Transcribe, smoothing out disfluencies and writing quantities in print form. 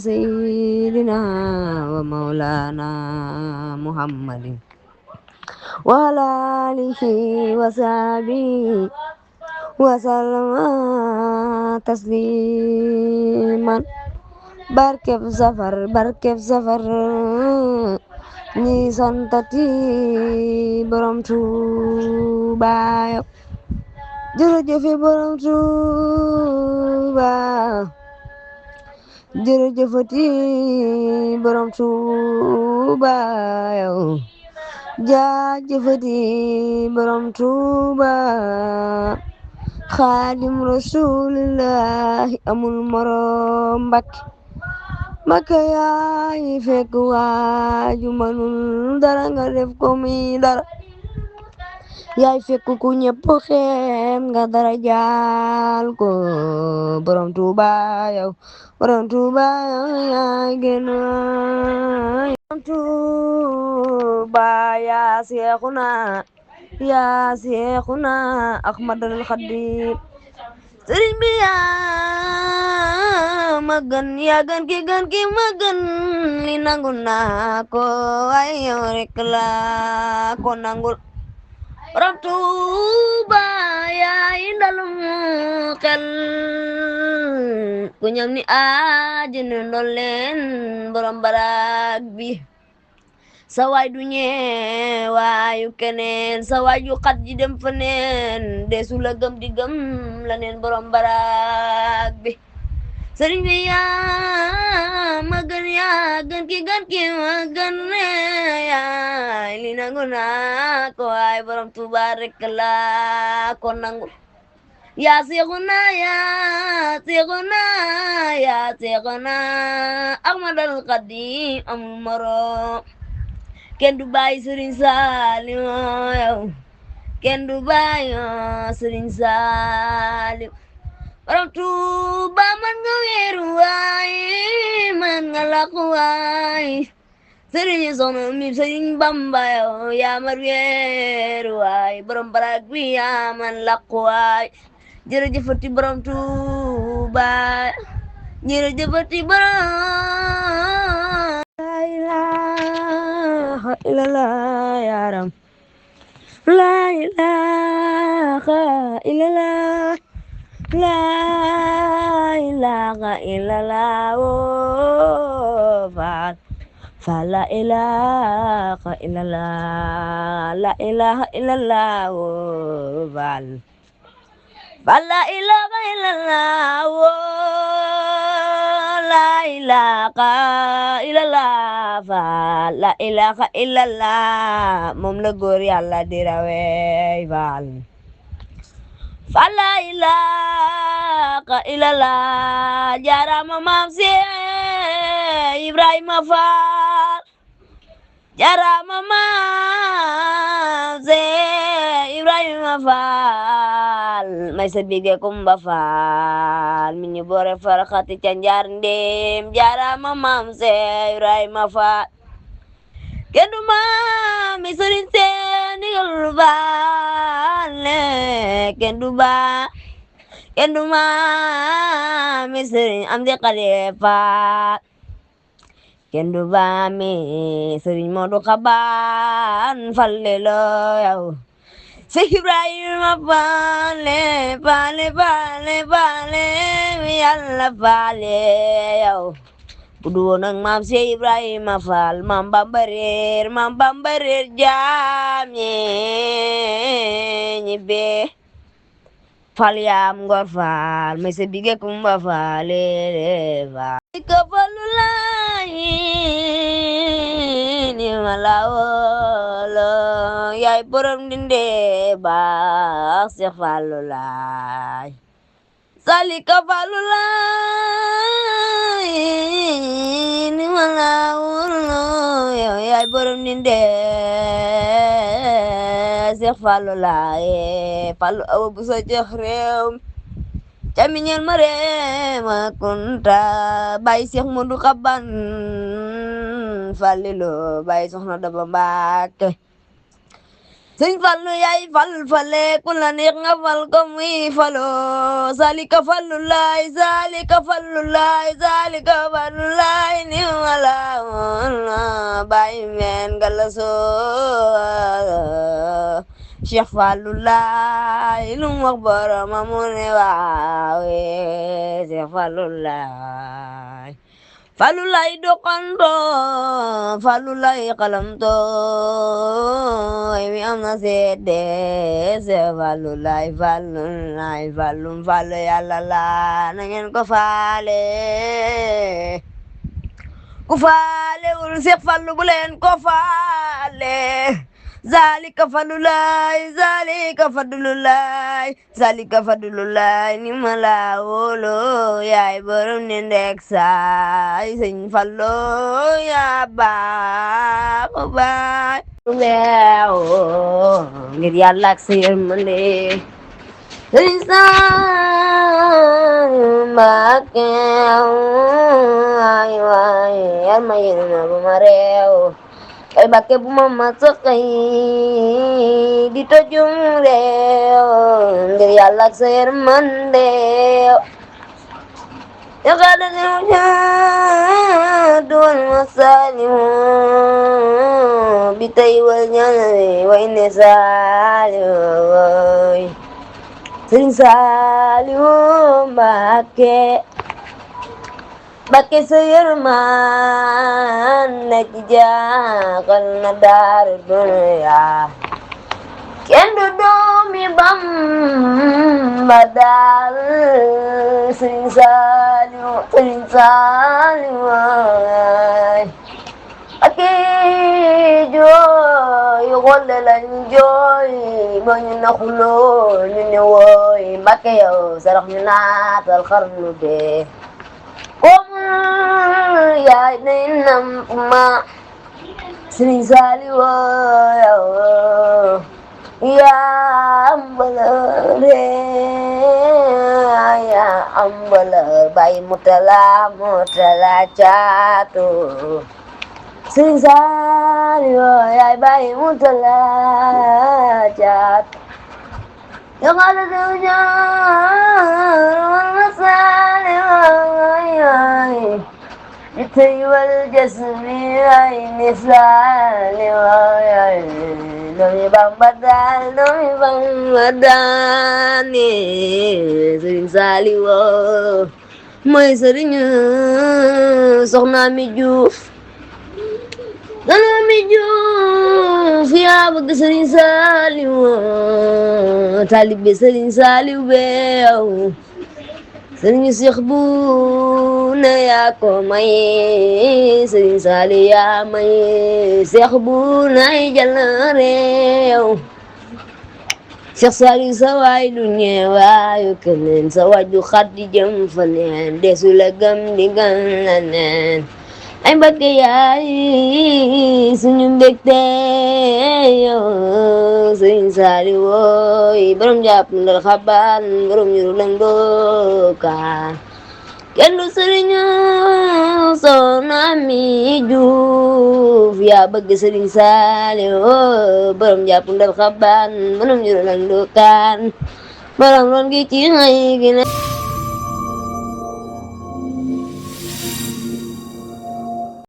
سيدنا ومولانا محمد وعلى آله وصحبه وسلم تسليما barkeb safar ñi santati borom Tuuba yow jërëjëfe borom Tuuba jërëjëfati borom Tuuba yow jaajëfati borom Tuuba Xaadim Rasulillahi amul morom Mbakke yaay fekk waaju manul dara nga def ko mi dara yaay fekk ku ñëpp xem nga dara jaal ko borom Tuuba yow borom Tuuba yaay gën borom Tuuba yaa Seexuna Ahmadul Xadim sëriñ bi yaa ma gën ki ma gën li nangu naa ko ay yow rek la ko nangul borom Tuuba yaay ndalum xel ku ñam ni aajana ndolleen borom barak bi sa waay du ñee waayu keneen sa waay yu xat ji dem fa neen desu la gëm di gëm la neen borom barak bi sëriñ bi yaa ma gën ki ma gën yaay li nangu naa ko waay borom Tuuba rek la ko nangu yaa seexuna Ahmadul Xadim amul moroom kenn du bàyyi Sëriñ Saaliw yow kenn du bàyyi Sëriñ Saaliw borom Tuuba man nga wéeru waay man nga làqu waay Sëriñ Soxna mi Sëriñ Bamba yow yaa mar wéeru waay borom barak bi yaa man làqu waay jërëjëfati borom Tuuba jërëjëfati borom la ilaha illallah yaram la ilaha illallah la ilaha illallah fa la ilaha illallah la ilaha illallah fa la ilaha illallah la ilaha illallah fa la ilaha illallah moom la góor yàlla di rawee faal fa la ilaha illallah jaarama maam Seex Ibrahima Faal jaarama maam Seex Ibrahima Faal may sa bige Kumba Faal mi ñu boore farxati ca njaar ndéem jaarama maam Seex Ibrahima Faal kenn du maam mi sëriñ seen ndigal Faal kenn du maam mi sëriñ Amdi Xadi Faal kenn du maam mi sëriñ Moodu Xabaan Fallilo yow Seex Ibrahima faale yàlla faale yow bu du woon ak maam Seex Ibrahima Faal maam Bamba réer jaam ñi bee Faal yaam ngor Faal may sa bige Kumba faale faal ka falu laayi ni ma la wolo yaay borom dinde baax Seex Fallu laay salika Fallu laay ni ma la wolo yaay borom dinde Seex Fallu laay Fallu awa bu sa jox réew camiñel ma reema kunta bay Seex Moodu Xaban Fallilo bay Soxna Daba Mbàkke sëñ Fallu yaay fal fale ku la neex nga fal ko muy falo zalika fallu laay zalika fallu laay zalika fallu laay ni wala bay men galaso Cheikh Fallu laay lu mu wax borom mu ne waawe Cheikh Fallu laay Fallu laay doxanto Fallu laay xalamto mi am na seede Cheikh Fallu laay fallu Yàlla la na ngeen ko faale ku faale wul Cheikh Fallu bu leen ko faale zalika fadlulaay zalika fadlulaay ni ma la wóolo yaay borom ne ndek saay sëñ Fallu yaa baax baay weew ngir Yàlla ak sa yërmande sëñ Mbàkke ay waay yar ma yërma bu ma réew ay Mbàkke bu ma masa xëy di tojum réew ngir Yàlla ak sa yërmande ya xaada dinu jaadu wal masalimu bi tay wal ñaanale way ne saaliw Sëriñ Saaliw Mbàkke sa yërmande ci jaaxal na daaru dunya kenn du doomi Bamba daal Sëriñ Saaliw Mbàkke jooy xolle lañ jooy ba ñu naxuloo ñu ne wooy Mbàkke yow sarax ñu naatal xarnu bee comme yaay nay namp ma Sëriñ Saaliw yow yaa am valeur yaa am valeur Baay Murtala Caatu Sëriñ Saaliw yaay Baay Murtala Caatu ya xaada dew jaar بالتي والجسم عين سالي نومي بامبداني Sëriñ Saaliw mooy sëriñ Soxna Ami Juuf yaa bëgg Sëriñ Saaliw taalibe Sëriñ Saaliw beew Sëriñ Seex bu ne yaa ko may Sëriñ Saaliw yaa may Seex bu nay jal na réew Seex Saaliw sa waay du ñeewaayu keneen sa waju xat di jëm fa neen desu la gëm di gan la neen ay Mbàkke yaay suñu mbégte yow Sëriñ Saaliw wooy borom jàpp ndal xabaan borom ñuru lang dookaan kenn du Sëriñ Soxna Ami Juuf yaa bëgg Sëriñ Saaliw borom jàpp ndal xabaan borom ñuru lang dookaan borom ron gi ci xëy gi